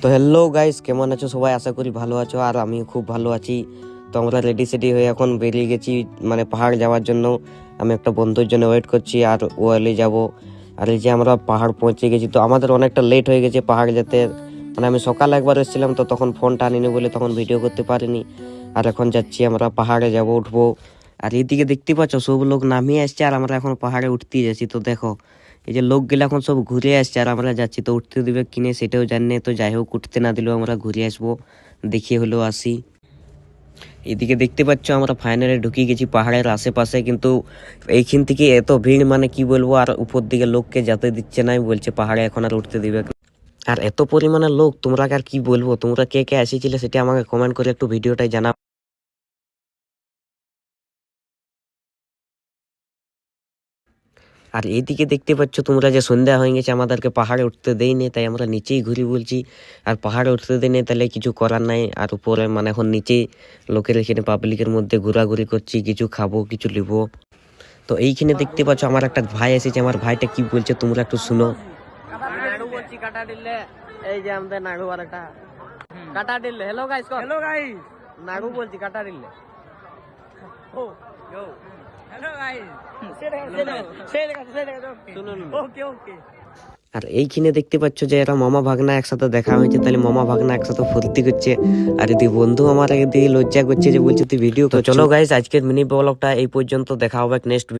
তো hello guys, কেমন আছো সবাই? আশা করি ভালো আছো, আর আমি খুব ভালো আছি। তো আমরা রেডি সেডি হয়ে এখন বেরিয়ে গেছি মানে পাহাড় যাওয়ার জন্য। আমি একটা বন্ধুর জন্য ওয়েট করছি আর ওয়ালে যাব। আর এই যে আমরা পাহাড় পৌঁছে গেছি, তো আমাদের অনেকটা লেট হয়ে গেছে পাহাড় যেতে। মানে আমি সকালে একবার এসেছিলাম, তো তখন ফোনটা আনিনি বলে তখন ভিডিও করতে পারিনি। আর এখন যাচ্ছি আমরা পাহাড়ে যাব, উঠবো। আর এইদিকে দেখতে পাচ্ছ সব লোক নামিয়ে আসছে আর আমরা এখন পাহাড়ে উঠতে যাচ্ছি। তো দেখো এই যে লোকগুলো এখন সব ঘুরে আসছে আর আমরা যাচ্ছি। তো উঠতে দিবে কিনে সেটাও জানি না, তো যাই হোক উঠতে না দিলেও আমরা ঘুরে আসবো, দেখিয়ে হলেও আসি। এদিকে দেখতে পাচ্ছ আমরা ফাইনালি ঢুকে গেছি পাহাড়ের আশেপাশে, কিন্তু এইখান থেকে এত ভিড় মানে কি বলবো। আর উপর দিকে লোককে যেতে দিচ্ছে না, বলছে পাহাড়ে এখন আর উঠতে দিবে না। আর এত পরিমাণে লোক, তোমরা আর কি বলবো। তোমরা কে কে এসেছিলে সেটা আমাকে কমেন্ট করে একটু ভিডিওটাই জানাও। আর এইদিকে দেখতে পাচ্ছ তোমরা যে সন্ধ্যা হয়ে গেছে, আমাদেরকে পাহাড়ে উঠতে দেয়নি, তাই আমরা নিচেই ঘুরি বলছি। আর পাহাড়ে উঠতে দেয়নি তাহলে কিছু করার নাই। আর উপরে মানে এখন নিচেই লোকের এখানে পাবলিকের মধ্যে ঘোরাঘুরি করছি, কিছু খাবো কিছু নিবো। তো এইখানে দেখতে পাচ্ছ আমার একটা ভাই এসেছে, আমার ভাইটা কি বলছে তোমরা একটু শুনো। নাড়ু বলছি কাটা দিলে, এই যে আমাদের নাড়ু আর একটা কাটা দিলে। হ্যালো গাইস, হ্যালো গাইস, নাড়ু বলছি কাটা দিলে। ও ইয়ো হ্যালো গাইস, ওকে ওকে। আর এইখানে দেখতে পাচ্ছ যে এরা মামা ভাগনা একসাথে দেখা হয়েছে, তাহলে মামা ভাগনা একসাথে ফুর্তি করছে। আর এদিকে বন্ধু আমার এদিকে লজ্জা করছে যে বলছে তুই ভিডিও। তো চলো গাইস, আজকের মিনি ব্লগটা এই পর্যন্ত, দেখা হবে নেক্সট